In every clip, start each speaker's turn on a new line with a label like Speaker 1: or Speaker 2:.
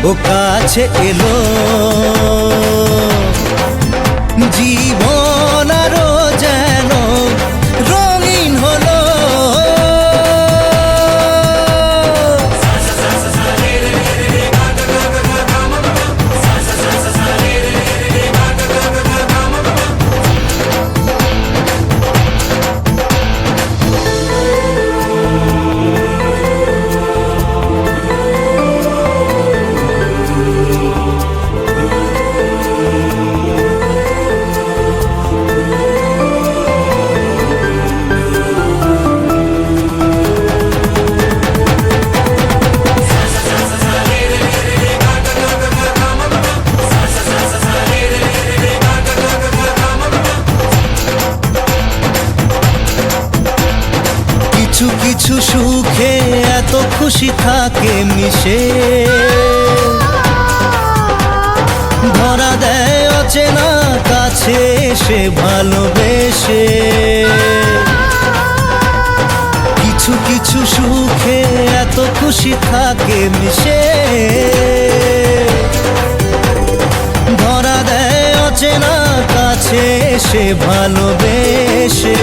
Speaker 1: ও কাছে এলো জীবন আরো যেন রঙিন হলো। কিছু কিছু সুখে এত খুশি থাকে মিশে, ধরা দেয় অচেনা কাছে সে ভালোবেসে। কিছু কিছু সুখে এত খুশি থাকে মিশে, ধরা দেয় অচেনা কাছে সে ভালোবেসে।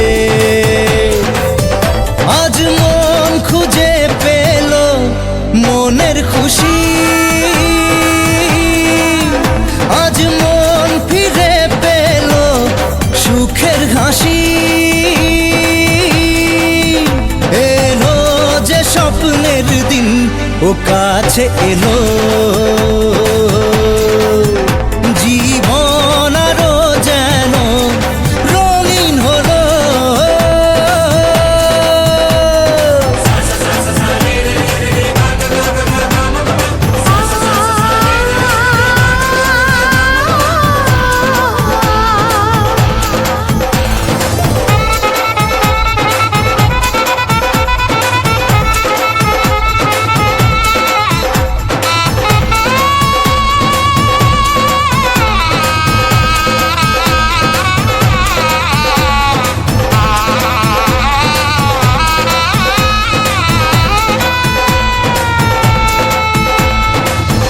Speaker 1: আজ মন খুঁজে পেল মনের খুশি, আজ মন ফিরে পেল সুখের হাসি। এলো যে স্বপ্নের দিন ও কাছে এলো, জীবন আরো যেন রঙিন হলো।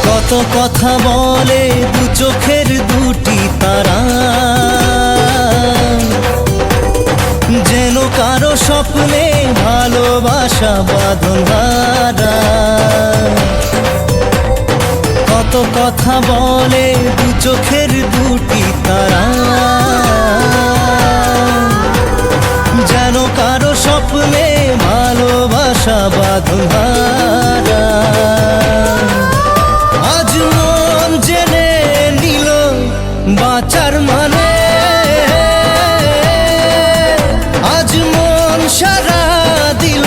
Speaker 1: কত কথা বলে দু চোখের দুটি তারা, যেন কারো স্বপ্নে ভালোবাসা বাঁধন হারা। কত কথা বলে দু চোখের দুটি তারা, যেন কারো স্বপ্নে ভালোবাসা বাঁধন হারা। আজ মন জেনে নিল বাঁচার মানে, আজ মন সারা দিল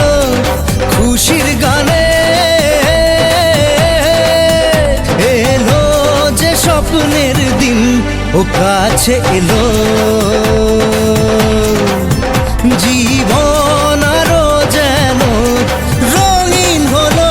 Speaker 1: খুশির গানে। এলো যে স্বপ্নের দিন ও কাছে এলো, জীবন আরো যেন রঙিন হলো।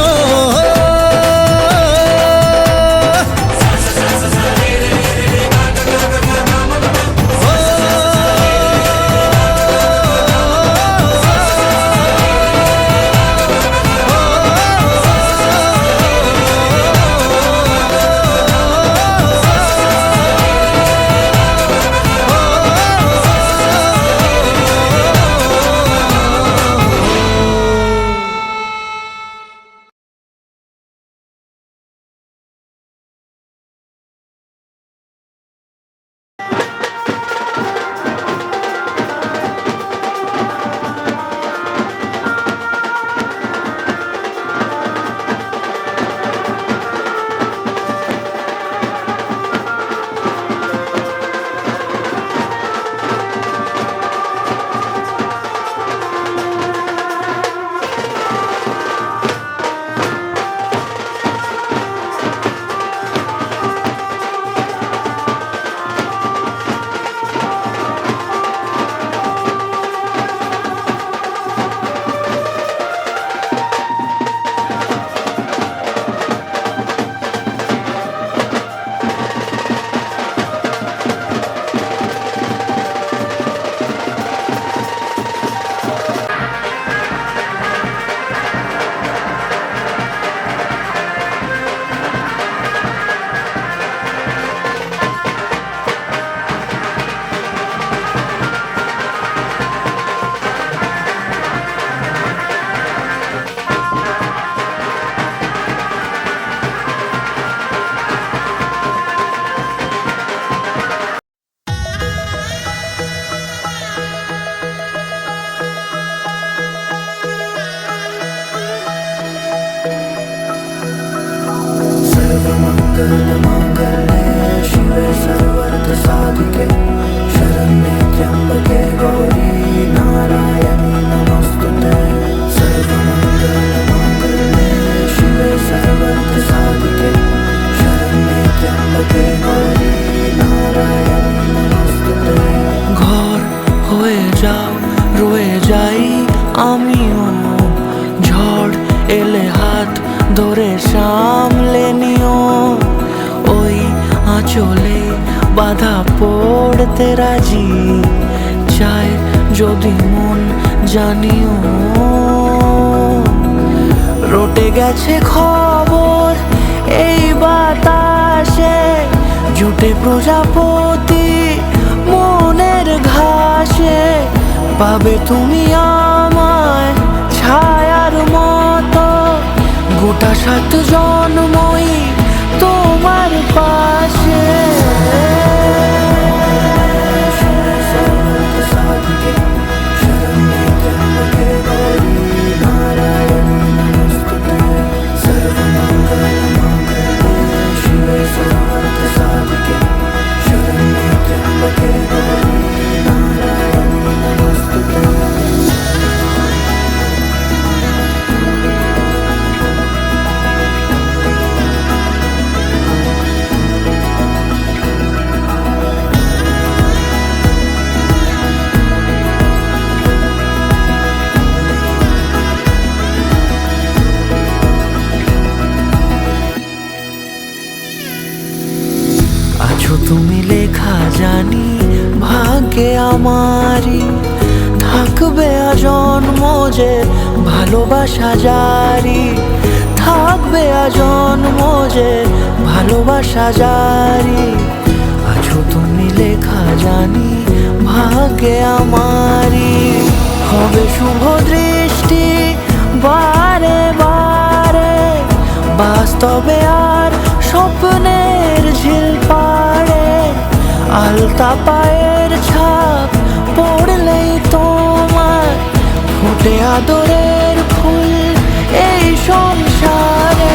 Speaker 2: ধরে সামলে নিও, ওই আঁচলে বাধা পড়তে
Speaker 1: যেতে রাজি, চাই যদি মন জানিও। রটে গেছে খবর এই বাতাসে, জুটে প্রজাপতি মনের ঘাসে। পাবে তুমি আমায় ছায়ার মতো, গোটা 7 জন্মই তোমার পাশে। আছো তুমি লেখা জানি ভাগ্যে আমারই, থাকবে আজন্ম যে ভালোবাসা জারি। থাকবে আজন্ম যে ভালোবাসা জারি। আছো তুমি লেখা জানি ভাগ্যে আমারই। হবে শুভ দৃষ্টি বারে বারে, বাস্তবে আর স্বপ্নের ঝিল পাড়ে। আলতা পায়ের ছাপ পড়লেই তোমার ফুটে আদরের ফুল এই সংসারে।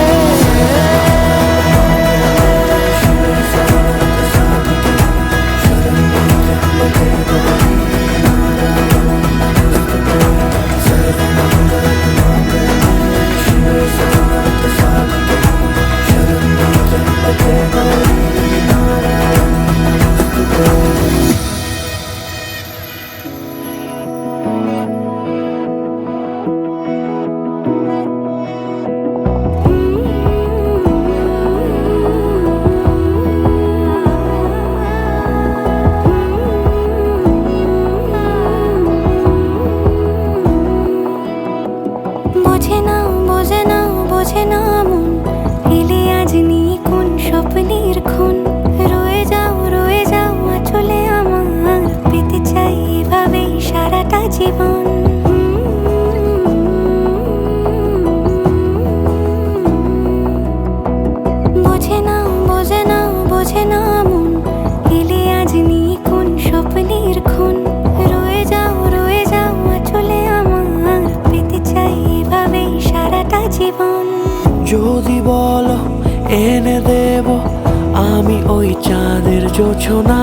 Speaker 2: বোঝে না মন, এলে আজ নিয়ে কোন স্বপ্নের খুন। রয়ে যাও আঁচলে আমার, পেতে চাই এভাবেই সারাটা জীবন। বোঝে না মন, এলে আজ নিয়ে কোন স্বপ্নের খুন। রয়ে যাও আঁচলে আমার, পেতে চাই এভাবেই সারাটা জীবন।
Speaker 1: যদি বলো এনে দেব আমি ওই চাঁদের জোছনা,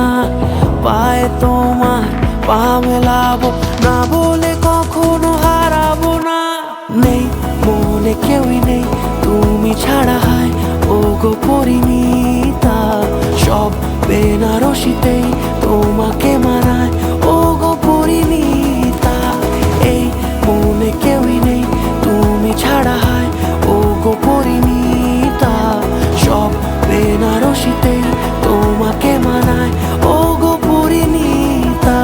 Speaker 1: পায়ে তোমার পা মেলাবো, না বলে কখনো হারাবো না। নেই মনে কেউই নেই তুমি ছাড়া, হায় ও গো পরিণীতা। সব বেনারসিতেই তোমাকে মানায় ও গো পরিণীতা। এই মনে কেউই নেই তুমি ছাড়া, হায় ও গো পরিণীতা। সব বেনারসিতেই তোমাকে মানায় ও গো পরিণীতা।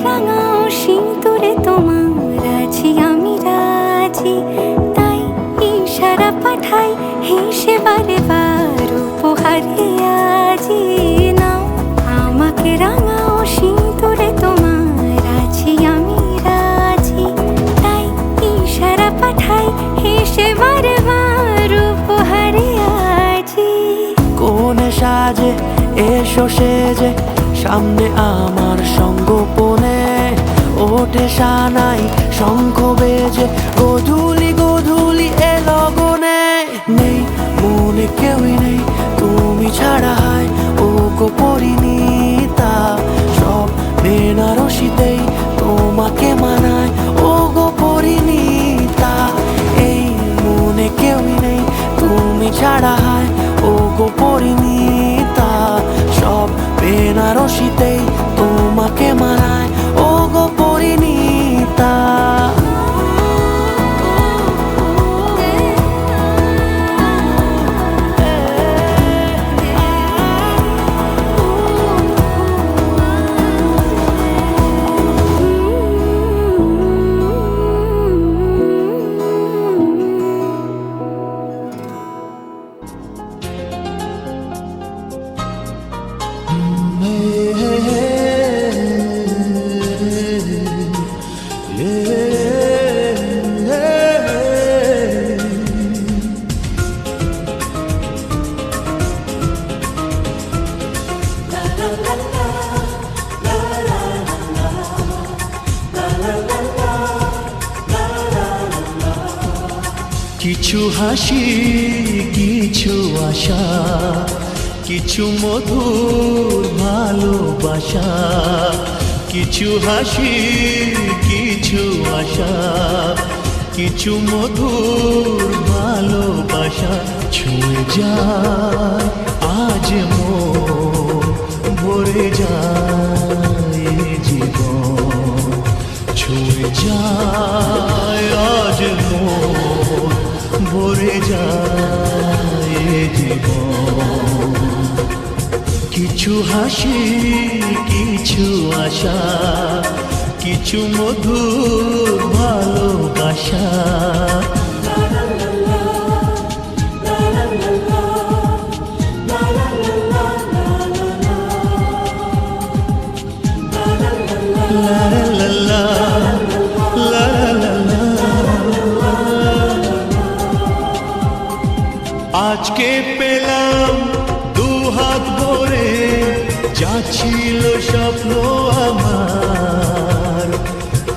Speaker 2: রাঙাও সিঁদুরে তোমার আছি আমি রাজি, তাই ইশারা পাঠাই হেসে বারে বার উপহারে আজি। নাও আমাকে রাঙাও সিঁদুরে তোমার আছি আমি রাজি, তাই ইশারা পাঠাই হেসে বারে বার উপহারে আজি।
Speaker 1: কোনে সাজে এসো সেজে সামনে আমার সঙ্গোপনে, ওঠে সানাই শঙ্খ বেজে গধূলি এ লগনে। নেই মনে কেউই নেই তুমি ছাড়া, হায় ও গো পরিণীতা। সব বেনারসিতেই তোমাকে মানায় ও গো পরিণীতা। এই মনে কেউই নেই তুমি ছাড়া, হায় ও গো পরিণীতা। সব বেনারসিতেই তোমাকে মানায় ও গো পরিণীতা। কিছু হাসি, কিছু আশা, কিছু মধুর ভালোবাসা। কিছু হাসি, কিছু আশা, কিছু মধুর ভালোবাসা। ছুঁয়ে যায় আজ মন, ভরে যায় জীবন। ছুঁয়ে যায় আজ মন, ভরে যায় জীবন। কিছু হাসি, কিছু আশা, কিছু মধুর ভালোবাসা। আজকে পেলাম দুহাত ভরে, যা ছিল স্বপ্ন আমার।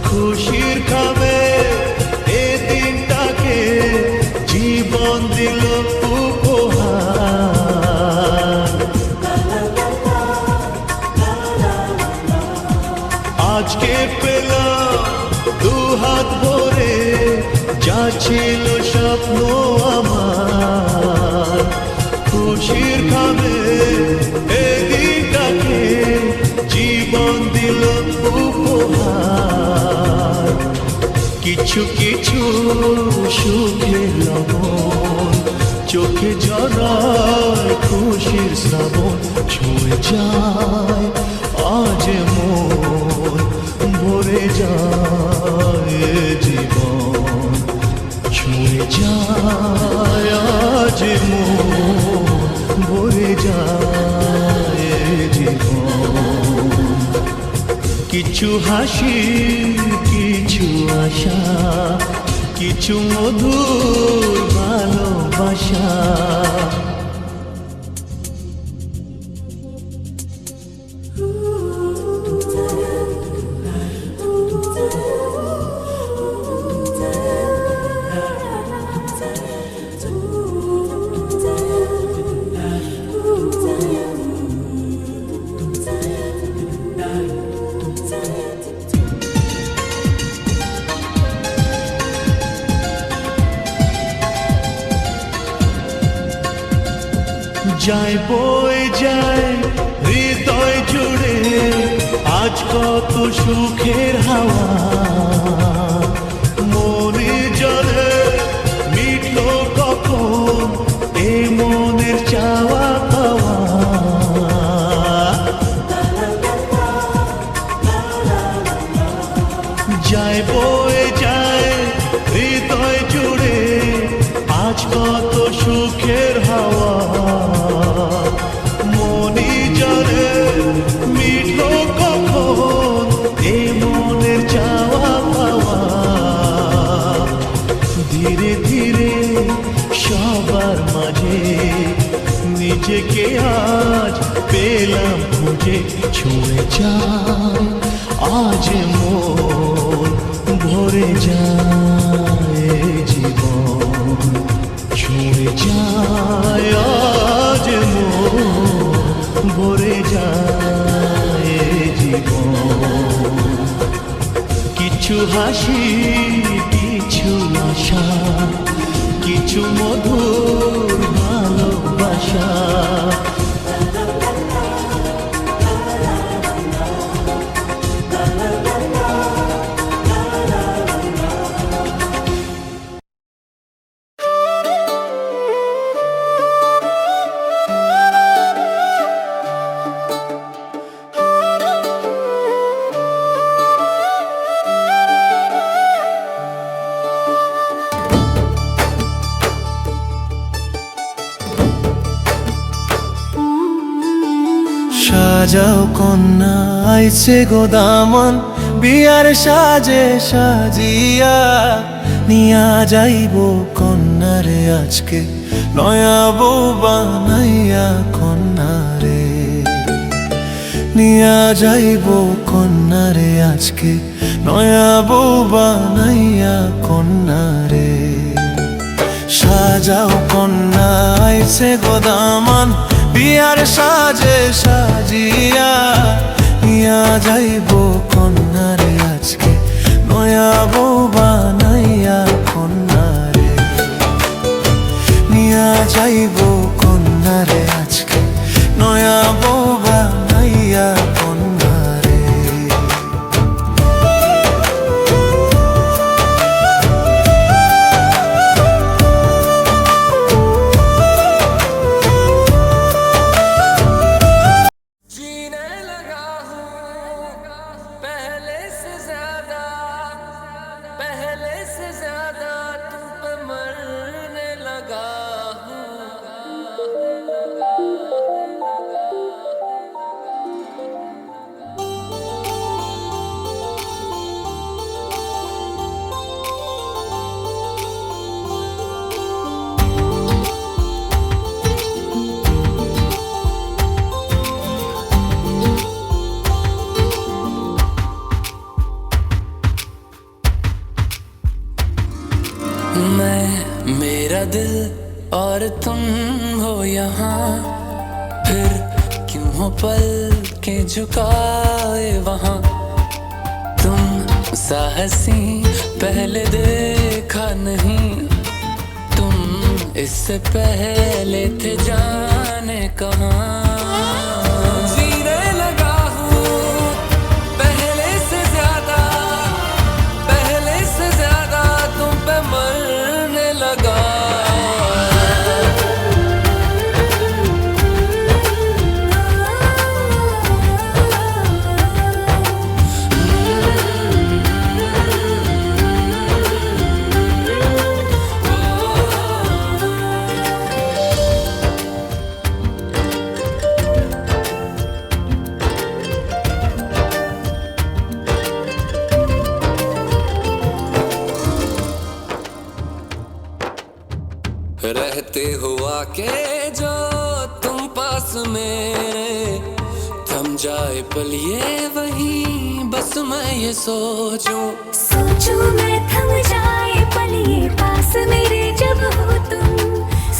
Speaker 1: খুশির খাবে এ দিনটাকে, জীবন দিল উপহার। আজকে পেলাম দুহাত ভরে, যা ছিল স্বপ্ন আমার। খুশির খাবে এ দিনটাকে, জীবন দিল উপহার। কিছু কিছু সুখের লবণ, চোখে জড়ায় খুশির শ্রাবণ। ছুঁয়ে যায় আজ মন, ভরে যায় জীবন। ছুঁয়ে যায় আজ মন, ভরে যায় জীবন। কিছু হাসি, কিছু আশা, কিছু মধুর ভালোবাসা। যায় বয়ে যায় হৃদয় জুড়ে, আজ কত সুখের হাওয়া। মনে জলে মিটলো কখন এ মনের চাওয়া পাওয়া। যায় বয়ে যায় হৃদয় জুড়ে, আজ কত সুখের হাওয়া। মনি জলে মিটলো কখন এ মনের চাওয়া পাওয়া। ধীরে ধীরে সবার মাঝে নিজেকে আজ পেলাম খুঁজে। ছুঁয়ে যায় আজ মন, ভরে যায় জীবন। ছুঁয়ে যায় আজ মন, ভরে যায় জীবন। কিছু হাসি, কিছু আশা, কিছু মধুর ভালোবাসা। সাজাও কন্যা আইছে গো দামন বিয়ার সাজে সাজিয়া নিয়া যাইব কন্যারে আজকে নয়া বউ বানাইয়া কন্যারে নিয়া যাইব কন্যারে আজকে নয়া বউ বানাইয়া কন্যারে সাজাও কন্যা আইছে গো দামান বিয়ার সাজে সাজিয়া নিয়া যাইব কন্যারে আজকে নয়া বউ বানাইয়া কন্যারে নিয়া যাইব কন্যারে আজকে নয়া বউ বানাইয়া কন্যারে
Speaker 3: जीने लगा हूँ पहले से ज्यादा तुम पे मरने लगा हूँ मैं मेरा दिल और तुम हो यहाँ फिर क्यों हो पल के झुकाए वहाँ तुम साहसी पहले देखा नहीं तुम इससे पहले थे जाने कहाँ जीने लगा हूँ पहले से ज्यादा तुम पे मरने लगा रहते हुआ के जो तुम पास मेरे थम जाए पल ये वही बस मैं ये सोचूं
Speaker 2: मैं थम जाए पल ये पास मेरे जब हो तुम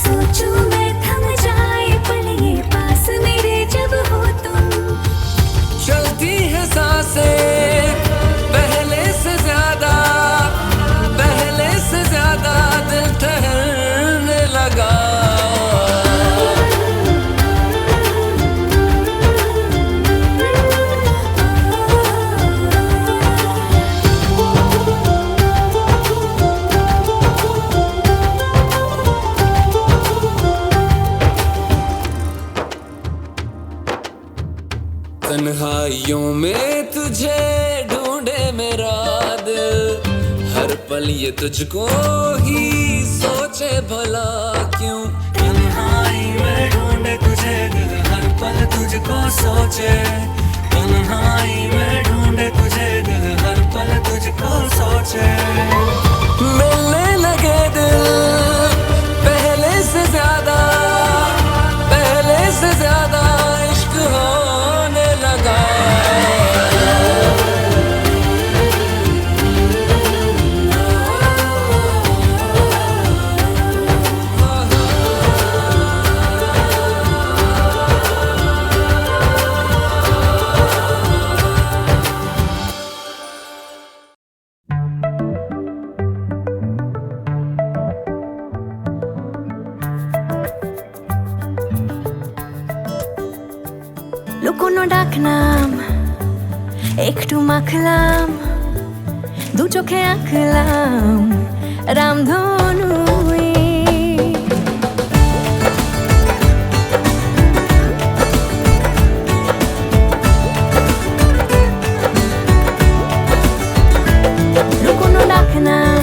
Speaker 2: सोचूं मैं थम जाए पल ये पास मेरे जब हो तुम
Speaker 3: चलती है सांसें पहले से ज्यादा दिल ठहरने लगा तन्हाइयों में तुझे ढूंढे मेरा दिल हर पल ये तुझको ही सोचे भला क्यों तन्हाई में ढूंढे तुझे दिल हर पल तुझको सोचे तन्हाई में ढूंढे तुझे दिल हर पल तुझको सोचे मिलने लगे दिल पहले से ज्यादा इश्क होने लगा
Speaker 2: লুকোনো ডাকনাম একটু মাখলাম দু চোখে আঁকলাম রামধনু লুকোনো ডাকনাম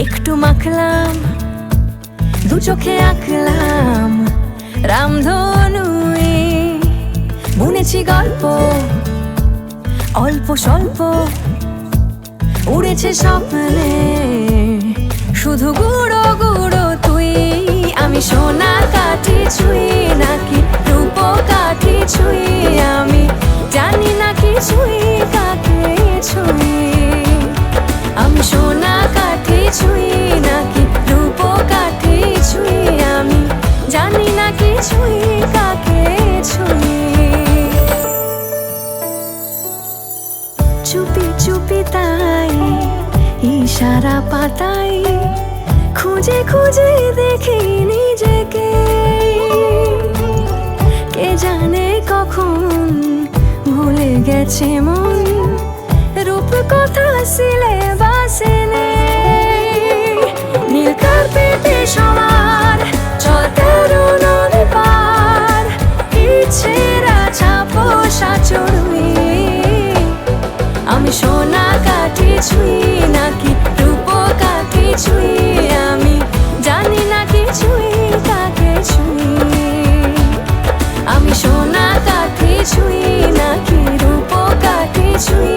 Speaker 2: একটু মাখলাম দু চোখে আঁকলাম রামধনু শুনেছি গল্প অল্প স্বল্প উড়েছে স্বপ্নে শুধু গুঁড়ো গুঁড়ো তুই আমি সোনা কাঠি ছুঁই নাকি রূপ কাঠি ছুঁই আমি জানি না কি ছুঁই কাকে ছুঁই আমি সোনা কাঠি ছুঁই নাকি রূপ কাঠি ছুঁই আমি জানি না কি ছুঁই কাকে ছুঁই চুপি চুপি তাই ইশারা পাতাই খুঁজে খুঁজে দেখি নিজেকে কে জানে কখন ভুলে গেছে মন রূপ কথা সিলেবাসে নেই নীল কার্পেটে সবার চলতে নদী পার ইচ্ছেরা ছাপোষা চড়ুই আমি সোনা কাঠি ছুঁই নাকি রূপ কাঠি ছুঁই আমি জানি না কি ছুঁই কাকে ছুঁই আমি সোনা কাঠি ছুঁই নাকি রূপ কাঠি ছুঁই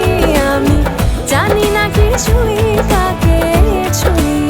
Speaker 2: আমি জানি না কি ছুঁই কাকে ছুঁই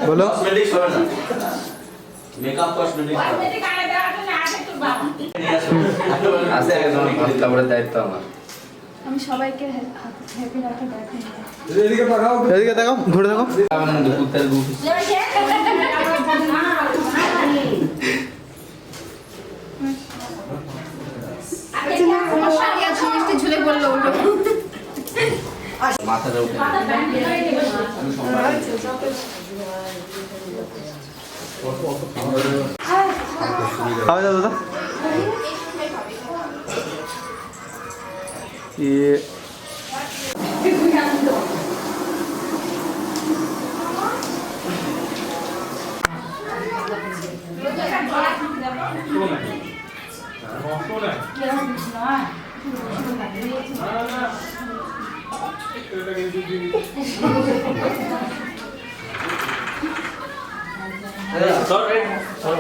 Speaker 4: बोलो
Speaker 5: मेकअप कॉस्मेटिक আছে একজন কাপড়ের দায়িত্ব আমার
Speaker 6: আমি সবাইকে হ্যাপি রাখা দেখাই
Speaker 4: এদিকে দেখাও ঘুরে দেখো
Speaker 5: কুত্তার গু
Speaker 6: ঝুলে পড়লো
Speaker 5: মাথাটা উঠে
Speaker 4: খাওয়া যাবে দাদা ये
Speaker 5: চল